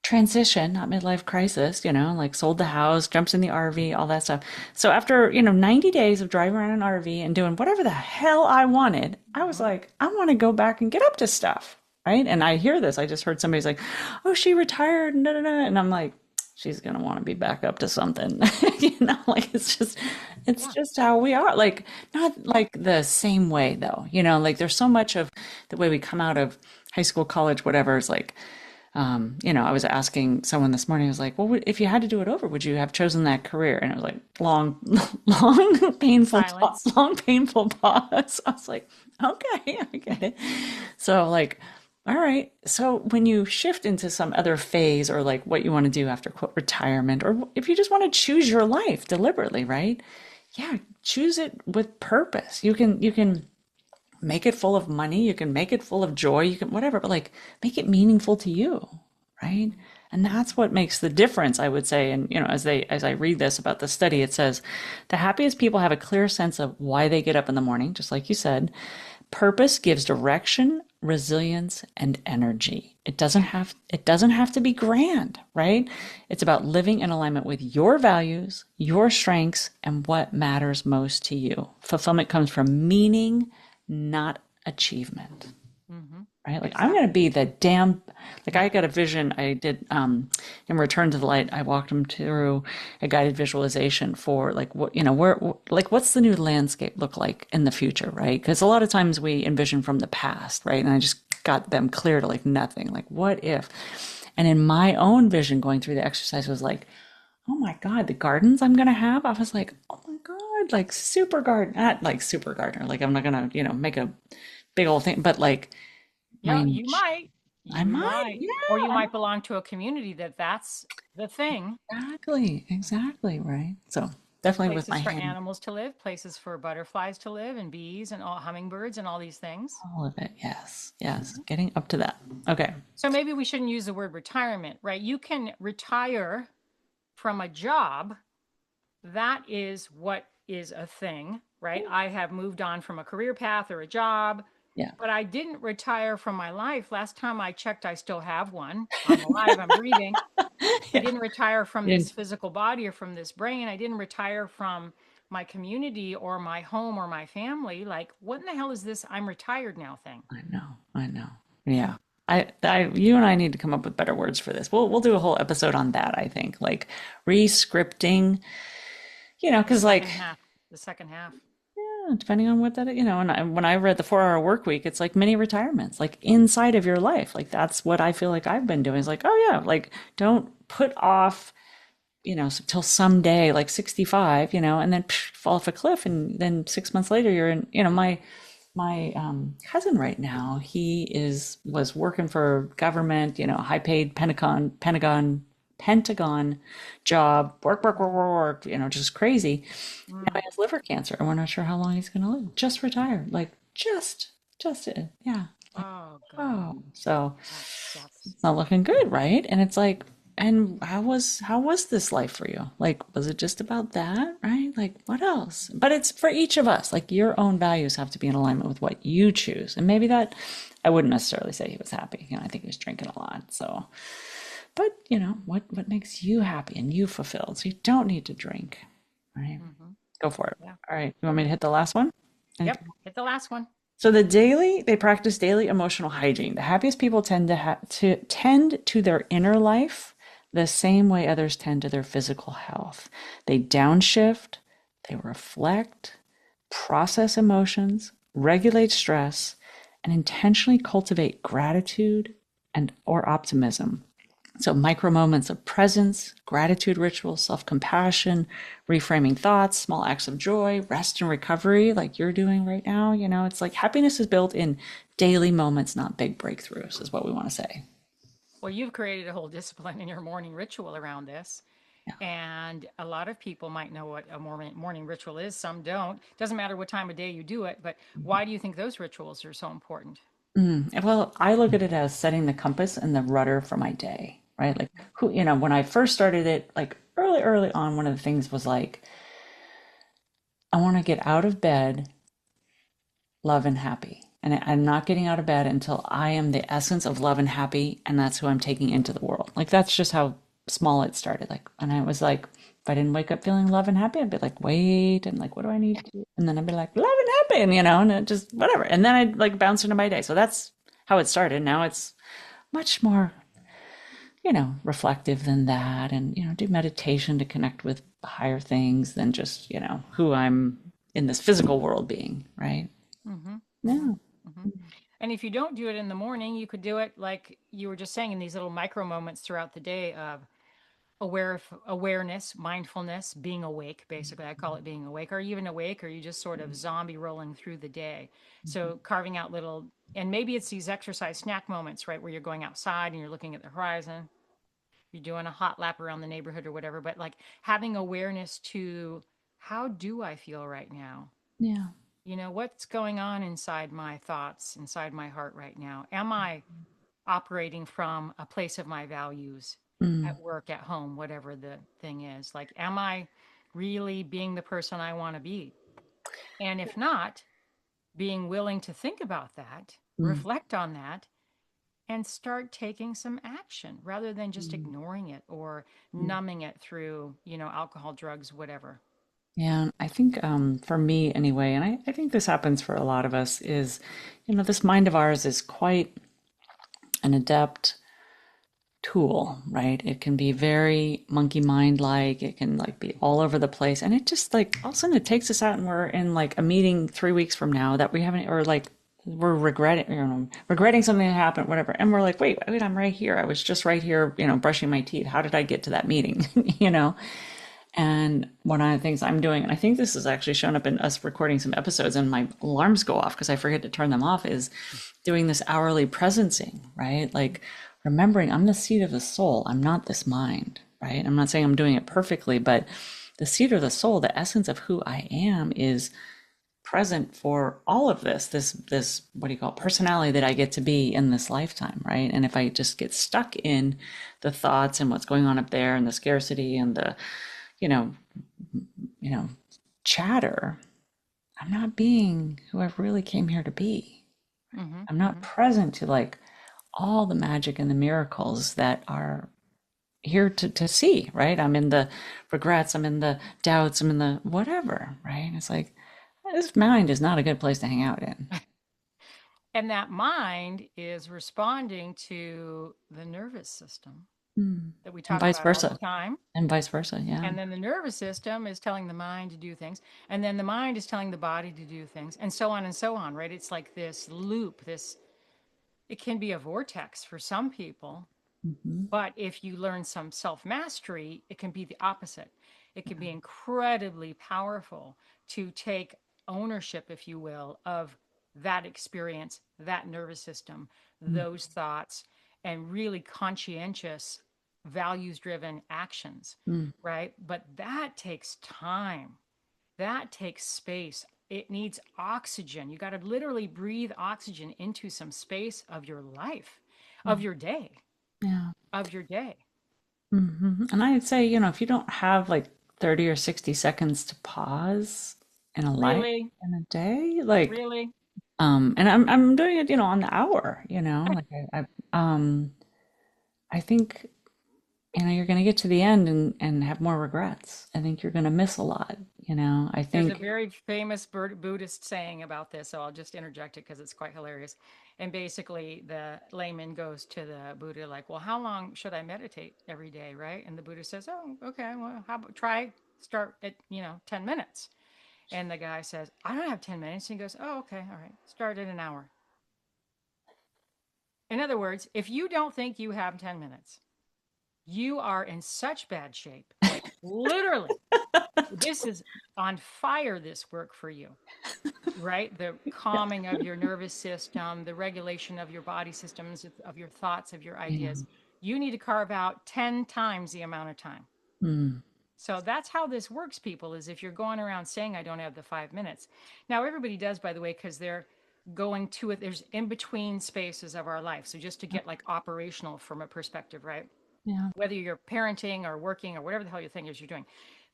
transition, not midlife crisis. Like sold the house, jumps in the RV, all that stuff. So after 90 days of driving around an RV and doing whatever the hell I wanted, I was Mhm. like, I want to go back and get up to stuff. Right. And I hear this. I just heard somebody's like, oh, she retired. And, da, da, da. And I'm like, she's going to want to be back up to something. Like it's Yeah. just how we are. Like, not like the same way though. Like there's so much of the way we come out of high school, college, whatever is like, I was asking someone this morning, I was like, well, if you had to do it over, would you have chosen that career? And it was like long, Silence. long, painful pause. I was like, okay, I get it. So like, all right. So when you shift into some other phase or like what you want to do after quote retirement, or if you just want to choose your life deliberately, right? Yeah, choose it with purpose. You can make it full of money, you can make it full of joy, you can whatever, but like make it meaningful to you, right? And that's what makes the difference, I would say. And as I read this about the study, it says the happiest people have a clear sense of why they get up in the morning, just like you said. Purpose gives direction, resilience, and energy. It doesn't have to be grand, right? It's about living in alignment with your values, your strengths, and what matters most to you. Fulfillment comes from meaning, not achievement, Hmm. right? Like I'm going to Exactly. be the damn, like I got a vision. I did, in Return to the Light, I walked him through a guided visualization for like what, like what's the new landscape look like in the future, right? Because a lot of times we envision from the past, right? And I just got them clear to like nothing, like what if? And in my own vision going through the exercise was like, oh my God, the gardens I'm gonna have. I was like, oh my God, like super garden, not like super gardener. Like I'm not gonna, make a big old thing, but like Yeah, my, you might. I You might, might. Or you yeah, might belong to a community that's the thing. exactly, right. So definitely with my Places for hand, animals to live, places for butterflies to live, and bees and all hummingbirds and all these things. all of it. Yes, yes, getting up to that. Okay. So maybe we shouldn't use the word retirement, right? You can retire from a job. That is what is a thing, right? I have moved on from a career path or a job, Yeah. but I didn't retire from my life. Last time I checked, I still have one. I'm alive, I'm breathing. I Yeah. didn't retire from You this physical body or from this brain. I didn't retire from my community or my home or my family. Like, what in the hell is this I'm retired now thing? I know. I know. Yeah. You and I need to come up with better words for this. We'll do a whole episode on that, I think. Like re-scripting, The because second like half. The second half. depending on what that is, and when I read the 4 Hour Work Week, it's like mini retirements, like inside of your life. Like that's what I feel like I've been doing. Is like, oh yeah, like don't put off, till someday, like 65, and then fall off a cliff, and then 6 months later you're in, my cousin right now, was working for government, high paid Pentagon job, work, just crazy. Now he Mm. has liver cancer, and we're not sure how long he's going to live. Just retired, like just it, yeah. Like, Oh, God. oh, so That sucks. it's not looking good, right? And it's like, and how was this life for you? Like, was it just about that, right? Like, what else? But it's for each of us. Like, your own values have to be in alignment with what you choose. And maybe that, I wouldn't necessarily say he was happy. I think he was drinking a lot. So, but what makes you happy and you fulfilled? So you don't need to drink, right? Hmm. Go for it. Yeah. All right. You want me to hit the last one? Yep. Anything? Hit the last one. So they practice daily emotional hygiene. The happiest people tend to their inner life the same way others tend to their physical health. They downshift, they reflect, process emotions, regulate stress, and intentionally cultivate gratitude and or optimism. So micro moments of presence, gratitude rituals, self-compassion, reframing thoughts, small acts of joy, rest and recovery like you're doing right now, it's like happiness is built in daily moments, not big breakthroughs is what we want to say. Well, you've created a whole discipline in your morning ritual around this. Yeah. And a lot of people might know what a morning ritual is, some don't. Doesn't matter what time of day you do it, but why do you think those rituals are so important? Well, I look at it as setting the compass and the rudder for my day, right? Like when I first started it, like early on, one of the things was like, I want to get out of bed, love and happy. And I'm not getting out of bed until I am the essence of love and happy, and that's who I'm taking into the world. Like that's just how small it started. Like, and I was like, if I didn't wake up feeling love and happy, I'd be like, wait, and like, what do I need to do? And then I'd be like, love and happy, and it just whatever. And then I'd like bounce into my day. So that's how it started. Now it's much more, reflective than that, and do meditation to connect with higher things than just, who I'm in this physical world being, right? Mm-hmm. Mm-hmm. Yeah. Mm-hmm. And if you don't do it in the morning, you could do it like you were just saying in these little micro moments throughout the day of awareness, mindfulness, being awake. Basically, I call it being awake. Are you even awake? Or are you just sort of zombie rolling through the day? So carving out little, and maybe it's these exercise snack moments, right, where you're going outside and you're looking at the horizon. You're doing a hot lap around the neighborhood or whatever, but like having awareness to how do I feel right now? Yeah. What's going on inside my thoughts, inside my heart right now? Am I operating from a place of my values Mm, at work, at home, whatever the thing is? Like, am I really being the person I want to be? And if not, being willing to think about that, mm, reflect on that, and start taking some action rather than just mm, ignoring it or mm. numbing it through, alcohol, drugs, whatever. Yeah, I think for me anyway, and I think this happens for a lot of us, is, this mind of ours is quite an adept tool, right? It can be very monkey mind like, it can like be all over the place. And it just like all of a sudden it takes us out and we're in like a meeting 3 weeks from now that we haven't, or like we're regretting something that happened, whatever. And we're like, wait, I'm right here. I was just right here, brushing my teeth. How did I get to that meeting? And one of the things I'm doing, and I think this has actually shown up in us recording some episodes and my alarms go off because I forget to turn them off, is doing this hourly presencing, right? Like remembering I'm the seat of the soul. I'm not this mind, right? I'm not saying I'm doing it perfectly, but the seat of the soul, the essence of who I am is present for all of this what do you call it, personality that I get to be in this lifetime, right? And if I just get stuck in the thoughts and what's going on up there and the scarcity and the you know, you know, chatter, I'm not being who I really came here to be. Mm-hmm, I'm not mm-hmm. present to like all the magic and the miracles that are here to see, right? I'm in the regrets, I'm in the doubts, I'm in the whatever, right? It's like this mind is not a good place to hang out in. And that mind is responding to the nervous system Mm. that we And talk vice about all the versa. time. And vice versa, yeah. And then the nervous system is telling the mind to do things. And then the mind is telling the body to do things, and so on, right? It's like this loop, it can be a vortex for some people. Hmm. But if you learn some self mastery, it can be the opposite. It can be incredibly powerful to take ownership, if you will, of that experience, that nervous system, those thoughts, and really conscientious, values driven actions, Mm-hmm. right? But that takes time, that takes space. It needs oxygen. You got to literally breathe oxygen into some space of your life, of your day, Yeah. of your day. And I'd say, if you don't have like 30 or 60 seconds to pause in a life, Really, in a day, like, really. and I'm doing it, on the hour, like I think, you're going to get to the end and have more regrets. I think you're going to miss a lot, I There's a think, very famous Buddhist saying about this, so I'll just interject it because it's quite hilarious. And basically, the layman goes to the Buddha, like, well, how long should I meditate every day, right? And the Buddha says, oh, okay, well, how about start at, 10 minutes. And the guy says, I don't have 10 minutes. And he goes, oh, okay. All right. Start in an hour. In other words, if you don't think you have 10 minutes, you are in such bad shape. Like literally, this is on fire, this work for you, right? The Yeah. calming of your nervous system, the regulation of your body systems, of your thoughts, of your Yeah. ideas. You need to carve out 10 times the amount of time. Mm. So that's how this works, people, is if you're going around saying, I don't have the 5 minutes. Now, everybody does, by the way, because they're going to it. There's in between spaces of our life. So just to get like operational from a perspective, right? Yeah. Whether you're parenting or working or whatever the hell your thing is you're doing,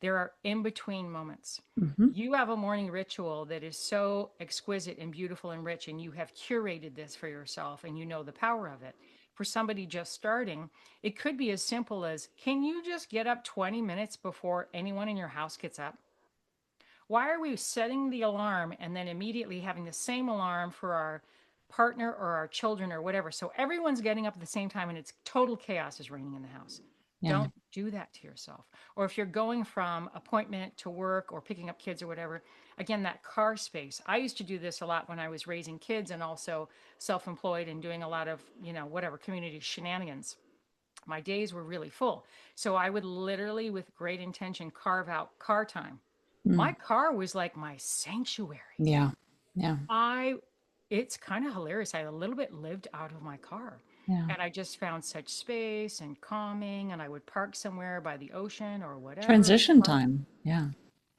there are in between moments. Hmm. You have a morning ritual that is so exquisite and beautiful and rich, and you have curated this for yourself and you know the power of it. For somebody just starting, it could be as simple as, can you just get up 20 minutes before anyone in your house gets up? Why are we setting the alarm and then immediately having the same alarm for our partner or our children or whatever? So everyone's getting up at the same time and it's total chaos is reigning in the house. Yeah. Don't do that to yourself. Or if you're going from appointment to work or picking up kids or whatever, again, that car space. I used to do this a lot when I was raising kids and also self employed and doing a lot of, whatever community shenanigans. My days were really full. So I would literally, with great intention, carve out car time. My Mm. car was like my sanctuary. Yeah. Yeah. I it's kind of hilarious. I a little bit lived out of my car. Yeah. And I just found such space and calming and I would park somewhere by the ocean or whatever. Transition Park. time. Yeah.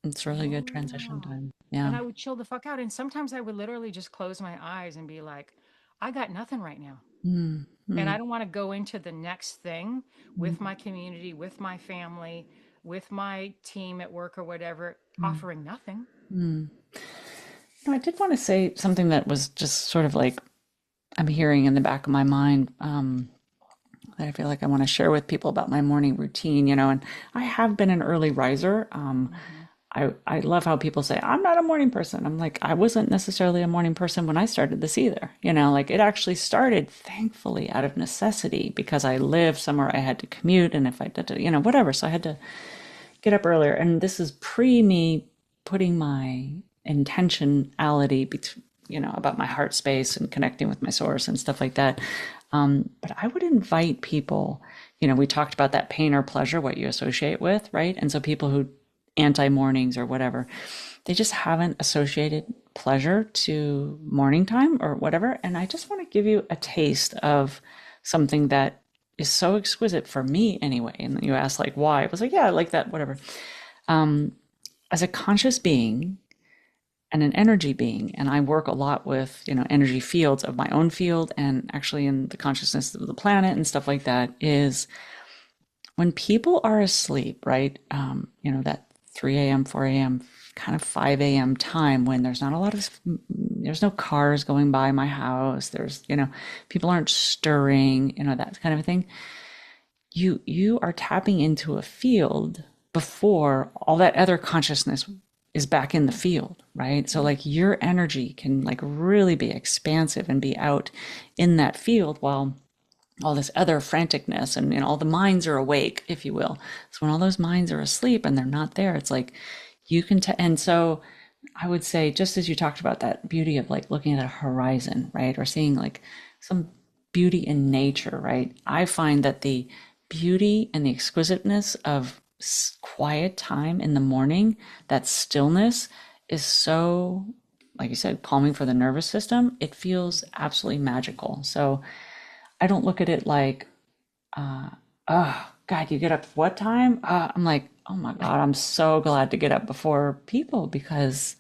It's really good transition Yeah. time. And Yeah. I would chill the fuck out. And sometimes I would literally just close my eyes and be like, I got nothing right now. Mm. And Mm. I don't want to go into the next thing with Mm. my community, with my family, with my team at work or whatever, Mm. offering nothing. Mm. No, I did want to say something that was just sort of like I'm hearing in the back of my mind, that I feel like I want to share with people about my morning routine, and I have been an early riser. Mm-hmm. I love how people say, I'm not a morning person. I'm like, I wasn't necessarily a morning person when I started this either. Like it actually started, thankfully, out of necessity because I lived somewhere I had to commute. And if I did, whatever. So I had to get up earlier. And this is pre me putting my intentionality, about my heart space and connecting with my source and stuff like that. But I would invite people, we talked about that pain or pleasure, what you associate with, right? And so people who anti mornings or whatever, they just haven't associated pleasure to morning time or whatever. And I just want to give you a taste of something that is so exquisite for me anyway. And you asked like why. I was like, yeah, I like that, whatever. As a conscious being and an energy being, and I work a lot with, energy fields of my own field and actually in the consciousness of the planet and stuff like that, is when people are asleep, right? That 3 a.m., 4 a.m., kind of 5 a.m. time when there's no cars going by my house. People aren't stirring, that kind of thing. You are tapping into a field before all that other consciousness is back in the field, right? So like your energy can like really be expansive and be out in that field while all this other franticness and all the minds are awake, if you will. So when all those minds are asleep and they're not there, it's like you can and so I would say, just as you talked about that beauty of like looking at a horizon, right? Or seeing like some beauty in nature, right? I find that the beauty and the exquisiteness of quiet time in the morning, that stillness is so, like you said, calming for the nervous system. It feels absolutely magical. So I don't look at it like, oh God, you get up what time? I'm like, oh my God, I'm so glad to get up before people because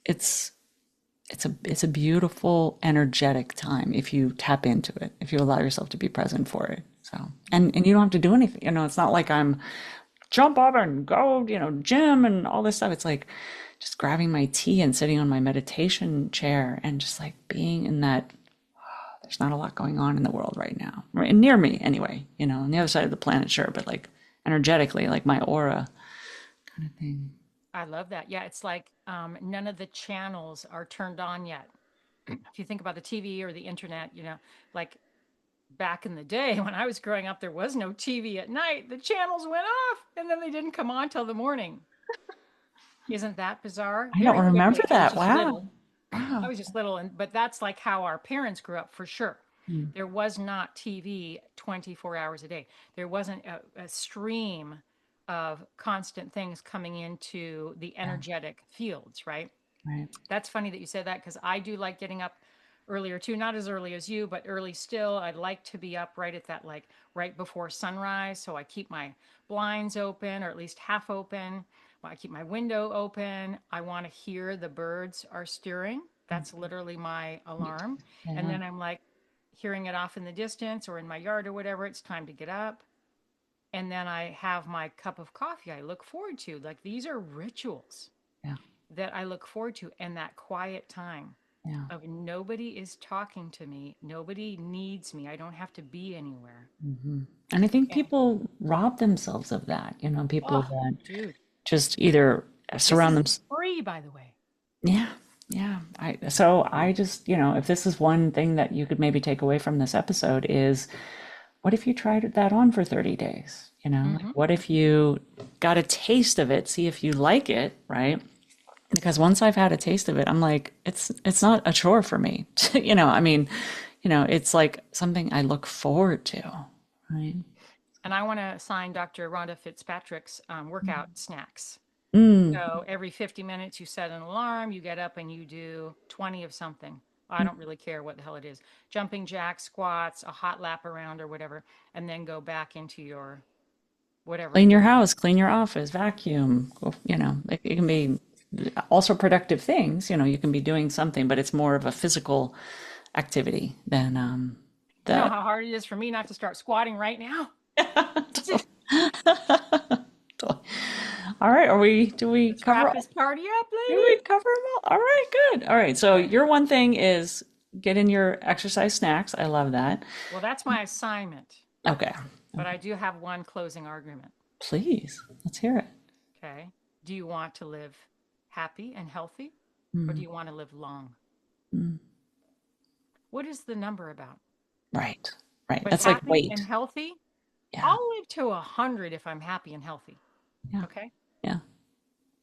it's it's a beautiful, energetic time if you tap into it, if you allow yourself to be present for it. So and you don't have to do anything. It's not like I'm jump up and go, gym and all this stuff. It's like just grabbing my tea and sitting on my meditation chair and just like being in that. There's not a lot going on in the world right now, right near me anyway. On the other side of the planet, sure, but like energetically, like my aura kind of thing. I love that. Yeah, it's like none of the channels are turned on yet. If you think about the TV or the internet, like back in the day when I was growing up, there was no TV at night. The channels went off and then they didn't come on till the morning. Isn't that bizarre? I don't Very remember quickly, I was that. just Wow. little. I Wow. was just little, and but that's like how our parents grew up for sure. Mm, There was not TV 24 hours a day. There wasn't a stream of constant things coming into the yeah. energetic fields, right? Right. That's funny that you said that because I do like getting up earlier too, not as early as you, but early still. I'd like to be up right at that, like right before sunrise. So I keep my blinds open or at least half open. I keep my window open. I want to hear the birds are stirring. That's literally my alarm. And Yeah. then I'm like hearing it off in the distance or in my yard or whatever. It's time to get up. And then I have my cup of coffee I look forward to. Like these are rituals Yeah. that I look forward to and that quiet time Yeah. of nobody is talking to me, nobody needs me, I don't have to be anywhere. Hmm. And I think And people rob themselves of that, people oh, that dude, just either this surround is them. free, by the way. Yeah. Yeah. So I just, if this is one thing that you could maybe take away from this episode is what if you tried that on for 30 days? Like Hmm. what if you got a taste of it, see if you like it, right? Because once I've had a taste of it, I'm like, it's not a chore for me. I mean, it's like something I look forward to, right? And I want to assign Dr. Rhonda Fitzpatrick's workout snacks. Mm. So every 50 minutes, you set an alarm, you get up and you do 20 of something. I don't really care what the hell it is. Jumping jacks, squats, a hot lap around or whatever, and then go back into your whatever Clean you're your doing. house, clean your office, vacuum. It can be also productive things. You can be doing something, but it's more of a physical activity than You know that. how hard it is for me not to start squatting right now? All right, do we Let's cover wrap this party up, do we lady. cover them all? All right, good. All right, so Okay. your one thing is get in your exercise snacks. I love that. Well, that's my assignment, Okay. but I do have one closing argument. Please, let's hear it. Okay. Do you want to live happy and healthy, or do Mm, you want to live long? mm. What is the number about? Right. Right. But That's like happy and weight. healthy, Yeah. I'll live to 100 if I'm happy and healthy. Yeah. Okay. Yeah.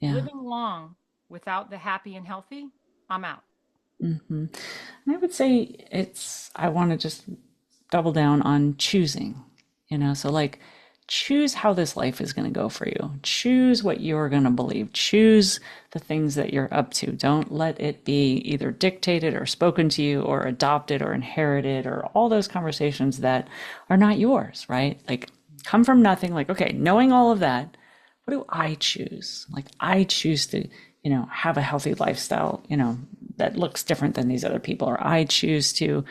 Yeah. Living long without the happy and healthy, I'm out. Hmm. And I would say I want to just double down on choosing, so like choose how this life is going to go for you. Choose what you're going to believe. Choose the things that you're up to. Don't let it be either dictated or spoken to you or adopted or inherited or all those conversations that are not yours, right? Like come from nothing. Like, okay, knowing all of that, what do I choose? Like I choose to, have a healthy lifestyle, that looks different than these other people, or I choose to,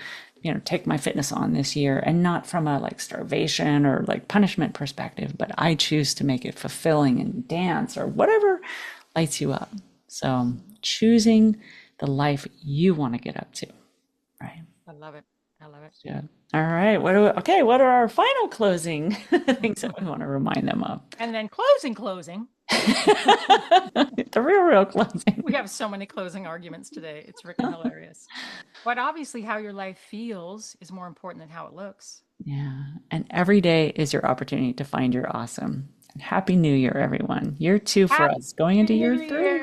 take my fitness on this year and not from a like starvation or like punishment perspective, but I choose to make it fulfilling and dance or whatever lights you up. So choosing the life you want to get up to, right? I love it. I love it. Yeah. All right. What are our final closing things that we want to remind them of? And then closing. The real closing. We have so many closing arguments today. It's freaking hilarious. But obviously, how your life feels is more important than how it looks. Yeah. And every day is your opportunity to find your awesome. And Happy New Year, everyone. Year two for Happy us, going into New year Year.